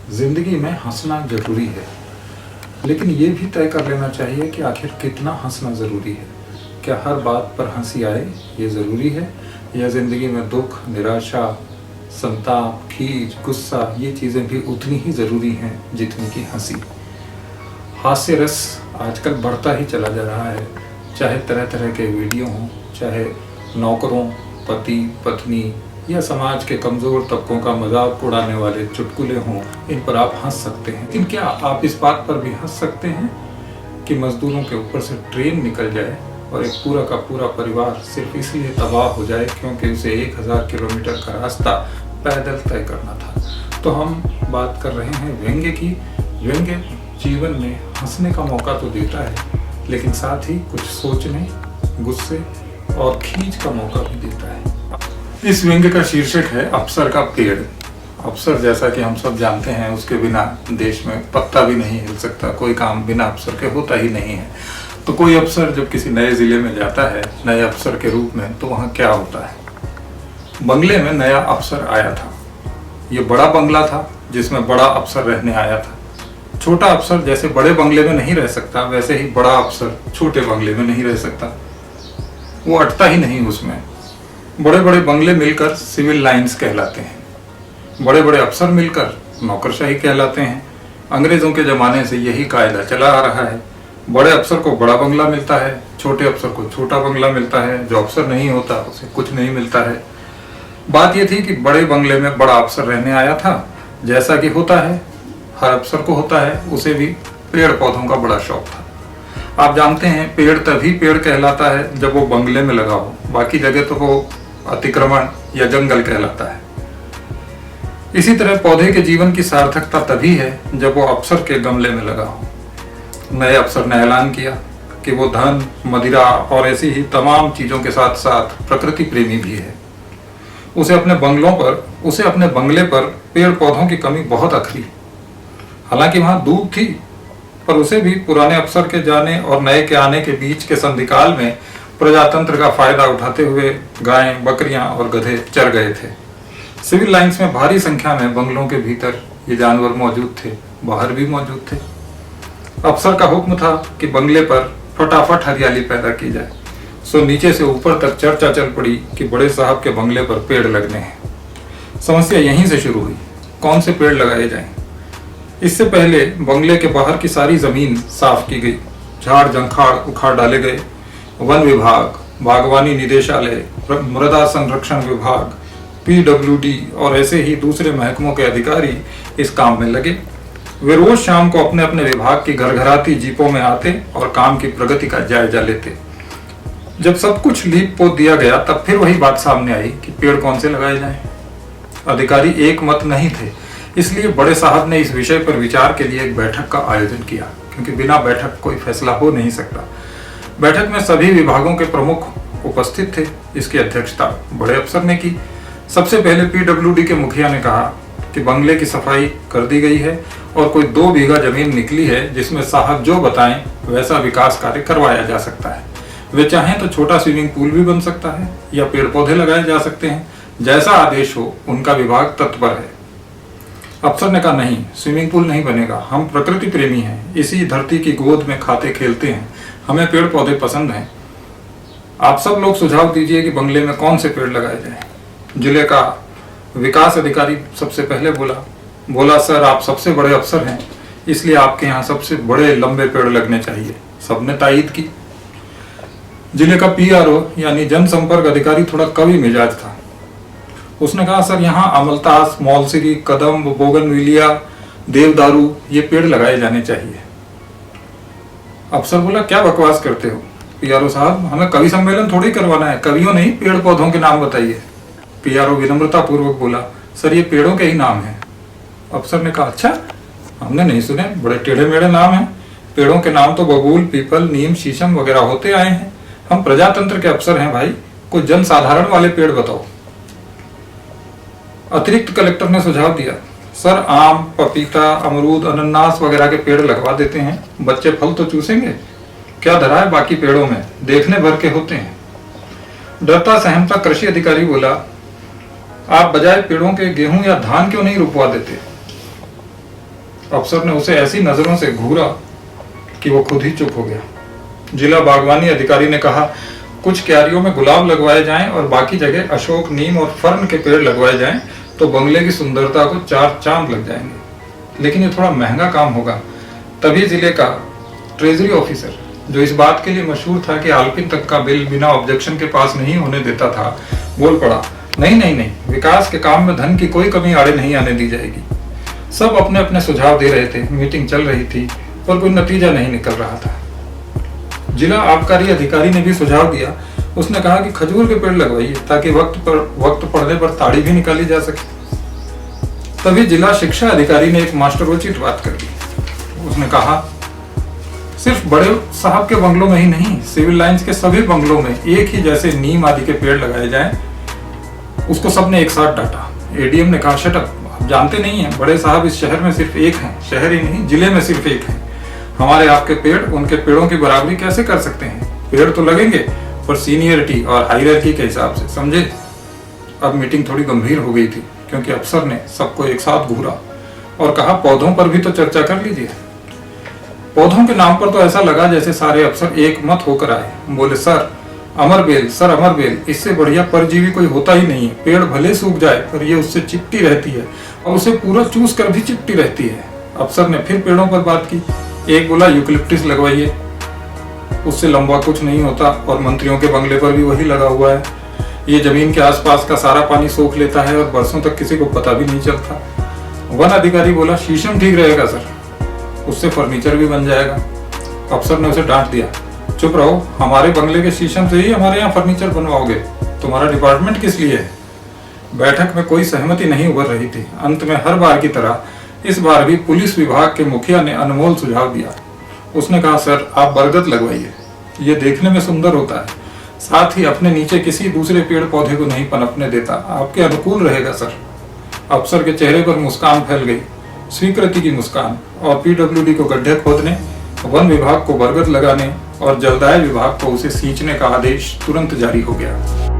जिंदगी में हंसना जरूरी है, लेकिन ये भी तय कर लेना चाहिए कि आखिर कितना हंसना ज़रूरी है। क्या हर बात पर हंसी आए ये ज़रूरी है, या ज़िंदगी में दुख, निराशा, संताप, खीज, गुस्सा ये चीज़ें भी उतनी ही ज़रूरी हैं जितनी कि हंसी। हास्य रस आजकल बढ़ता ही चला जा रहा है, चाहे तरह तरह के वीडियो हों, चाहे नौकरों, पति, पत्नी या समाज के कमज़ोर तबकों का मजाक उड़ाने वाले चुटकुले हों, इन पर आप हंस सकते हैं। लेकिन क्या आप इस बात पर भी हंस सकते हैं कि मजदूरों के ऊपर से ट्रेन निकल जाए और एक पूरा का पूरा परिवार सिर्फ इसलिए तबाह हो जाए क्योंकि उसे 1000 किलोमीटर का रास्ता पैदल तय करना था। तो हम बात कर रहे हैं व्यंग्य की। व्यंग्य जीवन में हंसने का मौका तो देता है, लेकिन साथ ही कुछ सोचने, गुस्से और खींच का मौका भी देता है। इस व्यंग्य का शीर्षक है अफसर का पेड़। अफसर, जैसा कि हम सब जानते हैं, उसके बिना देश में पत्ता भी नहीं हिल सकता। कोई काम बिना अफसर के होता ही नहीं है। तो कोई अफसर जब किसी नए जिले में जाता है नए अफसर के रूप में, तो वहाँ क्या होता है? बंगले में नया अफसर आया था। ये बड़ा बंगला था जिसमें बड़ा अफसर रहने आया था। छोटा अफसर जैसे बड़े बंगले में नहीं रह सकता, वैसे ही बड़ा अफसर छोटे बंगले में नहीं रह सकता। वो अटता ही नहीं उसमें। बड़े बड़े बंगले मिलकर सिविल लाइंस कहलाते हैं, बड़े बड़े अफसर मिलकर नौकरशाही कहलाते हैं। अंग्रेजों के ज़माने से यही कायदा चला आ रहा है। बड़े अफसर को बड़ा बंगला मिलता है, छोटे अफसर को छोटा बंगला मिलता है। जो अफसर नहीं होता उसे कुछ नहीं मिलता है। बात यह थी कि बड़े बंगले में बड़ा अफसर रहने आया था। जैसा कि होता है, हर अफसर को होता है, उसे भी पेड़ पौधों का बड़ा शौक था। आप जानते हैं, पेड़ तभी पेड़ कहलाता है जब वो बंगले में लगा हो। बाकी जगह तो वो अतिक्रमण या जंगल कहलाता है। इसी तरह पौधे के जीवन की सार्थकता तभी है जब वो अफसर के गमले में लगा हो। नए अफसर ने ऐलान किया कि वो धन, मदिरा और ऐसी ही तमाम चीजों के साथ साथ प्रकृति प्रेमी भी है। उसे अपने बंगले पर पेड़ पौधों की कमी बहुत अखरी। हालांकि वहां धूप थी, पर उसे भी पुराने अफसर के जाने और नए के आने के बीच के संधिकाल में प्रजातंत्र का फायदा उठाते हुए गायें, बकरियां और गधे चर गए थे। सिविल लाइंस में भारी संख्या में बंगलों के भीतर ये जानवर मौजूद थे, बाहर भी मौजूद थे। अफसर का हुक्म था कि बंगले पर फटाफट हरियाली पैदा की जाए। सो नीचे से ऊपर तक चर्चा चल पड़ी कि बड़े साहब के बंगले पर पेड़ लगने हैं। समस्या यहीं से शुरू हुई, कौन से पेड़ लगाए जाएं। इससे पहले बंगले के बाहर की सारी जमीन साफ की गई, झाड़ जंखाड़ उखाड़ डाले गए। वन विभाग, बागवानी निदेशालय, मृदा संरक्षण विभाग, PWD और ऐसे ही दूसरे महकमों के अधिकारी इस काम में लगे। वे रोज शाम को अपने अपने विभाग की घरघराती जीपों में आते और काम की प्रगति का जायजा लेते। जब सब कुछ लीप पोत दिया गया, तब फिर वही बात सामने आई कि पेड़ कौन से लगाए जाएं। अधिकारी एक मत नहीं थे, इसलिए बड़े साहब ने इस विषय पर विचार के लिए एक बैठक का आयोजन किया, क्योंकि बिना बैठक कोई फैसला हो नहीं सकता। बैठक में सभी विभागों के प्रमुख उपस्थित थे। इसकी अध्यक्षता बड़े अफसर ने की। सबसे पहले PWD के मुखिया ने कहा कि बंगले की सफाई कर दी गई है और कोई 2 बीघा जमीन निकली है जिसमें साहब जो बताएं वैसा विकास कार्य करवाया जा सकता है। वे चाहें तो छोटा स्विमिंग पूल भी बन सकता है या पेड़ पौधे लगाए जा सकते हैं। जैसा आदेश हो, उनका विभाग तत्पर है। अफसर ने कहा, नहीं, स्विमिंग पूल नहीं बनेगा। हम प्रकृति प्रेमी हैं, इसी धरती की गोद में खाते खेलते हैं, हमें पेड़ पौधे पसंद हैं। आप सब लोग सुझाव दीजिए कि बंगले में कौन से पेड़ लगाए जाएं। जिले का विकास अधिकारी सबसे पहले बोला, सर, आप सबसे बड़े अफसर हैं, इसलिए आपके यहाँ सबसे बड़े लंबे पेड़ लगने चाहिए। सबने तायीद की। जिले का PRO यानी जनसंपर्क अधिकारी थोड़ा कवि मिजाज था। उसने कहा, सर, यहाँ अमलतास, मौलसिरी, कदम, बोगनविलिया, देवदारू ये पेड़ लगाए जाने चाहिए। अफसर बोला, क्या बकवास करते हो PRO साहब, हमें कवि सम्मेलन थोड़ी करवाना है, कवियों नहीं, पेड़ पौधों के नाम बताइए। PRO विनम्रता पूर्वक बोला, सर, ये पेड़ों के ही नाम हैं। अफसर ने कहा, अच्छा, हमने नहीं सुने, बड़े टेढ़े मेढ़े नाम हैं। पेड़ों के नाम तो बबूल, पीपल, नीम, शीशम वगैरह होते आए हैं। हम प्रजातंत्र के अफसर हैं भाई, कोई जन साधारण वाले पेड़ बताओ। अतिरिक्त कलेक्टर ने सुझाव दिया, सर, आम, पपीता, अमरूद, अनन्नास वगैरह के पेड़ लगवा देते हैं, बच्चे फल तो चूसेंगे। क्या धरा है बाकी पेड़ों में, देखने भर के होते हैं। डरता सहमता कृषि अधिकारी बोला, आप बजाय पेड़ों के गेहूं या धान क्यों नहीं रुपवा देते? अफसर ने उसे ऐसी नजरों से घूरा कि वो खुद ही चुप हो गया। जिला बागवानी अधिकारी ने कहा, कुछ क्यारियों में गुलाब लगवाए जाएं और बाकी जगह अशोक, नीम और फर्न के पेड़ लगवाए जाएं तो बंगले की सुंदरता को 4 चांद लग जाएंगे। लेकिन ये थोड़ा महंगा काम होगा। तभी जिले का ट्रेजरी ऑफिसर, जो इस बात के लिए मशहूर था कि आल्पिन तक का बिल बिना ऑब्जेक्शन के पास नहीं होने देता था, बोल पड़ा, नहीं नहीं नहीं, विकास के काम में धन की कोई कमी आड़े नहीं आने दी जाएगी। सब अपने अपने सुझाव दे रहे थे, मीटिंग चल रही थी पर कोई नतीजा नहीं निकल रहा था। जिला आबकारी अधिकारी ने भी सुझाव दिया। उसने कहा कि खजूर के पेड़ लगवाइए ताकि वक्त पड़ने पर ताड़ी भी निकाली जा सके। तभी जिला शिक्षा अधिकारी ने एक मास्टरोचित बात कर दी। उसने कहा, सिर्फ बड़े साहब के बंगलों में ही नहीं, सिविल लाइंस के सभी बंगलों में एक ही जैसे नीम आदि के पेड़ लगाए जाएं। उसको सबने एक साथ डांटा। एडीएम ने कहा, शट अप, आप जानते नहीं हैं, बड़े साहब इस शहर में सिर्फ एक हैं, शहर ही नहीं जिले में सिर्फ एक हैं। हमारे आपके पेड़ उनके पेड़ों की बराबरी कैसे कर सकते हैं? पेड़ तो लगेंगे पर सीनियरिटी और हायरार्की के हिसाब से, समझे? अब मीटिंग थोड़ी गंभीर हो गई थी क्योंकि अफसर ने सबको एक साथ घूरा और कहा, पौधों पर भी तो चर्चा कर लीजिए। पौधों के नाम पर तो ऐसा लगा जैसे सारे अफसर एक मत होकर आए। बोले, सर अमरबेल, इससे बढ़िया परजीवी कोई होता ही नहीं है। पेड़ भले सूख जाए पर ये उससे चिपटी रहती है और उसे पूरा चूस कर भी चिपटी रहती है। अफसर ने फिर पेड़ों पर बात की। एक बोला, यूकलिप्टिस लगवाइए, उससे लंबा कुछ नहीं होता और मंत्रियों के बंगले पर भी वही लगा हुआ है। ये जमीन के आसपास का सारा पानी सोख लेता है और बरसों तक किसी को पता भी नहीं चलता। वन अधिकारी बोला, शीशम ठीक रहेगा सर, उससे फर्नीचर भी बन जाएगा। अफसर ने उसे डांट दिया, चुप रहो, हमारे बंगले के शीशम से ही हमारे यहाँ फर्नीचर बनवाओगे? तुम्हारा डिपार्टमेंट किस लिए है? बैठक में कोई सहमति नहीं उभर रही थी। अंत में हर बार की तरह इस बार भी पुलिस विभाग के मुखिया ने अनमोल सुझाव दिया। उसने कहा, सर आप बरगद लगवाइए, ये देखने में सुंदर होता है, साथ ही अपने नीचे किसी दूसरे पेड़ पौधे को नहीं पनपने देता, आपके अनुकूल रहेगा सर। अफसर के चेहरे पर मुस्कान फैल गई, स्वीकृति की मुस्कान, और पीडब्ल्यूडी को गड्ढे खोदने, वन विभाग को बरगद लगाने और जलदाय विभाग को उसे सींचने का आदेश तुरंत जारी हो गया।